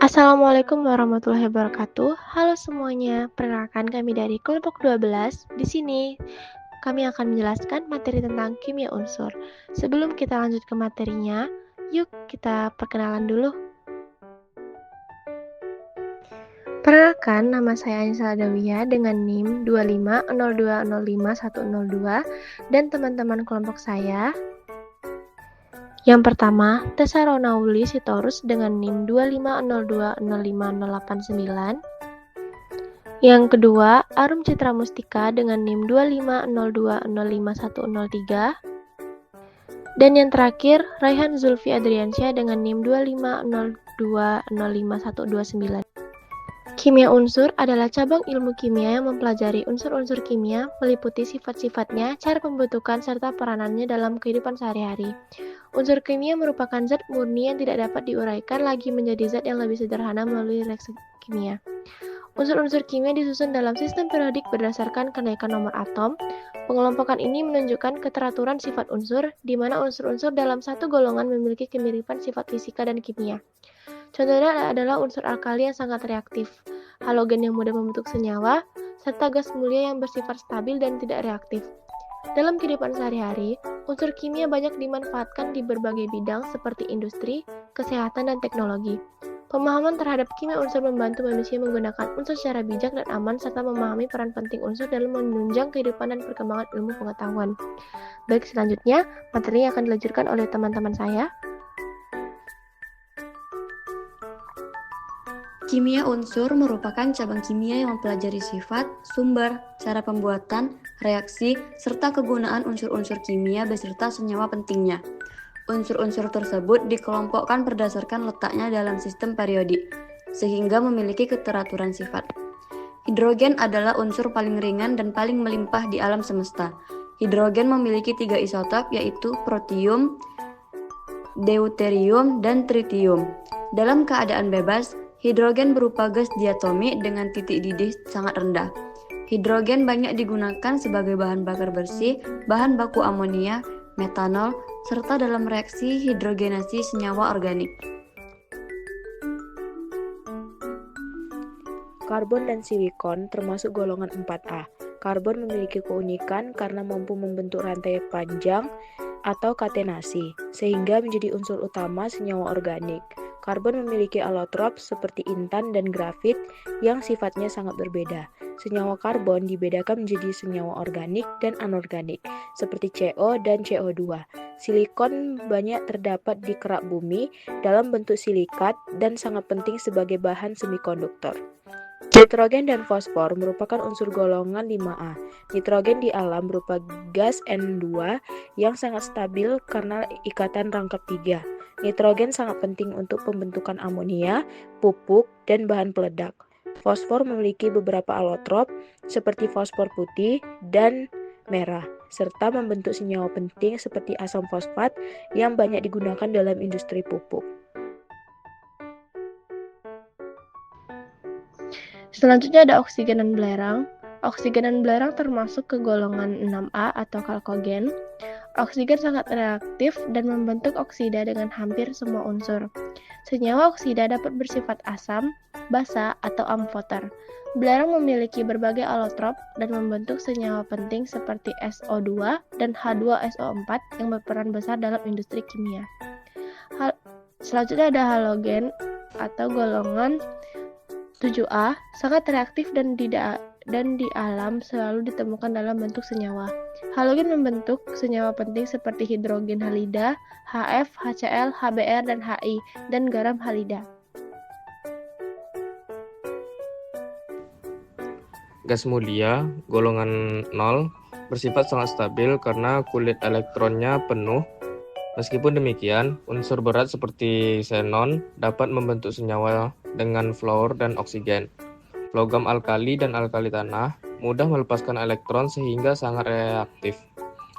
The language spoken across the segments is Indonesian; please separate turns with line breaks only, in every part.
Assalamualaikum warahmatullahi wabarakatuh. Halo semuanya, perkenalkan kami dari kelompok 12. Di sini kami akan menjelaskan materi tentang kimia unsur. Sebelum kita lanjut ke materinya, yuk kita perkenalan dulu. Perkenalkan, nama saya Anissa Adawiyah dengan NIM 250205102 dan teman-teman kelompok saya. Yang pertama, Tessa Ronauli Sitorus dengan NIM 250205089. Yang kedua, Arum Citra Mustika dengan NIM 250205103. Dan yang terakhir, Raihan Zulfi Adriansyah dengan NIM 250205129. Kimia unsur adalah cabang ilmu kimia yang mempelajari unsur-unsur kimia, meliputi sifat-sifatnya, cara pembentukan, serta peranannya dalam kehidupan sehari-hari. Unsur kimia merupakan zat murni yang tidak dapat diuraikan lagi menjadi zat yang lebih sederhana melalui reaksi kimia. Unsur-unsur kimia disusun dalam sistem periodik berdasarkan kenaikan nomor atom. Pengelompokan ini menunjukkan keteraturan sifat unsur, di mana unsur-unsur dalam satu golongan memiliki kemiripan sifat fisika dan kimia. Contohnya adalah unsur alkali yang sangat reaktif, halogen yang mudah membentuk senyawa, serta gas mulia yang bersifat stabil dan tidak reaktif. Dalam kehidupan sehari-hari, unsur kimia banyak dimanfaatkan di berbagai bidang seperti industri, kesehatan, dan teknologi. Pemahaman terhadap kimia unsur membantu manusia menggunakan unsur secara bijak dan aman serta memahami peran penting unsur dalam menunjang kehidupan dan perkembangan ilmu pengetahuan. Baik, selanjutnya materi yang akan dilanjutkan oleh teman-teman saya.
Kimia unsur merupakan cabang kimia yang mempelajari sifat, sumber, cara pembuatan, reaksi, serta kegunaan unsur-unsur kimia beserta senyawa pentingnya. Unsur-unsur tersebut dikelompokkan berdasarkan letaknya dalam sistem periodik, sehingga memiliki keteraturan sifat. Hidrogen adalah unsur paling ringan dan paling melimpah di alam semesta. Hidrogen memiliki 3 isotop, yaitu protium, deuterium, dan tritium. Dalam keadaan bebas, hidrogen berupa gas diatomik dengan titik didih sangat rendah. Hidrogen banyak digunakan sebagai bahan bakar bersih, bahan baku amonia, metanol, serta dalam reaksi hidrogenasi senyawa organik.
Karbon dan silikon termasuk golongan 4A. Karbon memiliki keunikan karena mampu membentuk rantai panjang atau katenasi, sehingga menjadi unsur utama senyawa organik. Karbon memiliki alotrop seperti intan dan grafit yang sifatnya sangat berbeda. Senyawa karbon dibedakan menjadi senyawa organik dan anorganik, seperti CO dan CO2. Silikon banyak terdapat di kerak bumi dalam bentuk silikat dan sangat penting sebagai bahan semikonduktor. Nitrogen dan fosfor merupakan unsur golongan 5A. Nitrogen di alam berupa gas N2 yang sangat stabil karena ikatan rangkap 3. Nitrogen sangat penting untuk pembentukan amonia, pupuk, dan bahan peledak. Fosfor memiliki beberapa alotrop seperti fosfor putih dan merah, serta membentuk senyawa penting seperti asam fosfat yang banyak digunakan dalam industri pupuk.
Selanjutnya ada oksigen dan belerang. Oksigen dan belerang termasuk ke golongan 6A atau kalkogen. Oksigen sangat reaktif dan membentuk oksida dengan hampir semua unsur. Senyawa oksida dapat bersifat asam, basa, atau amfoter. Belerang memiliki berbagai alotrop dan membentuk senyawa penting seperti SO2 dan H2SO4 yang berperan besar dalam industri kimia. Selanjutnya ada halogen atau golongan 7A, sangat reaktif dan di alam selalu ditemukan dalam bentuk senyawa. Halogen membentuk senyawa penting seperti hidrogen halida, HF, HCl, HBr, dan HI, dan garam halida.
Gas mulia, golongan 0, bersifat sangat stabil karena kulit elektronnya penuh. Meskipun demikian, unsur berat seperti xenon dapat membentuk senyawa dengan fluor dan oksigen. Logam alkali dan alkali tanah mudah melepaskan elektron sehingga sangat reaktif.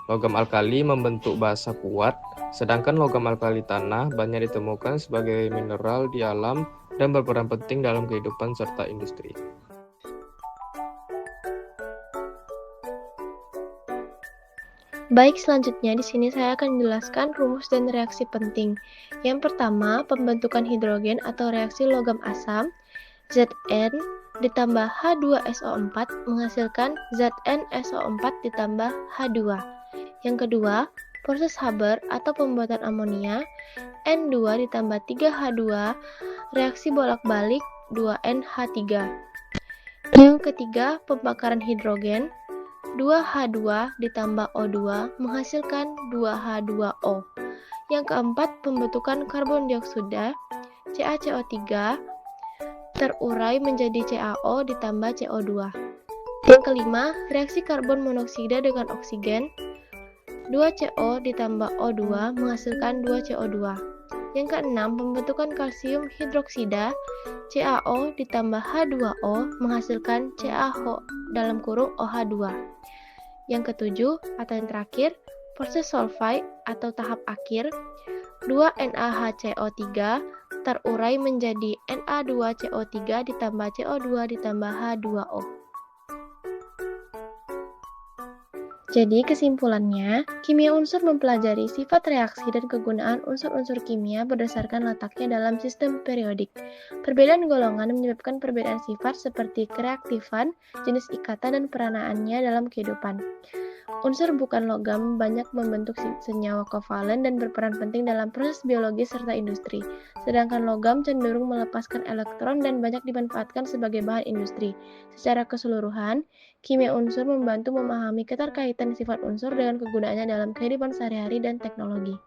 Logam alkali membentuk basa kuat, sedangkan logam alkali tanah banyak ditemukan sebagai mineral di alam dan berperan penting dalam kehidupan serta industri.
Baik, selanjutnya di sini saya akan menjelaskan rumus dan reaksi penting. Yang pertama, pembentukan hidrogen atau reaksi logam asam Zn ditambah H2SO4 menghasilkan ZnSO4 ditambah H2. Yang kedua, proses Haber atau pembuatan amonia N2 ditambah 3H2 reaksi bolak-balik 2NH3. Yang ketiga, pembakaran hidrogen 2H2 ditambah O2 menghasilkan 2H2O. Yang keempat, pembentukan karbon dioksida CaCO3 terurai menjadi CaO ditambah CO2. Yang kelima, reaksi karbon monoksida dengan oksigen 2CO ditambah O2 menghasilkan 2CO2. Yang keenam, pembentukan kalsium hidroksida CaO ditambah H2O menghasilkan CaO dalam kurung OH2. Yang ketujuh, atau yang terakhir, proses sulfide atau tahap akhir 2NaHCO3 terurai menjadi Na2CO3 ditambah CO2 ditambah H2O. Jadi kesimpulannya, kimia unsur mempelajari sifat reaksi dan kegunaan unsur-unsur kimia berdasarkan letaknya dalam sistem periodik. Perbedaan golongan menyebabkan perbedaan sifat seperti kereaktifan, jenis ikatan, dan peranaannya dalam kehidupan. Unsur bukan logam banyak membentuk senyawa kovalen dan berperan penting dalam proses biologis serta industri, sedangkan logam cenderung melepaskan elektron dan banyak dimanfaatkan sebagai bahan industri. Secara keseluruhan, kimia unsur membantu memahami keterkaitan sifat unsur dengan kegunaannya dalam kehidupan sehari-hari dan teknologi.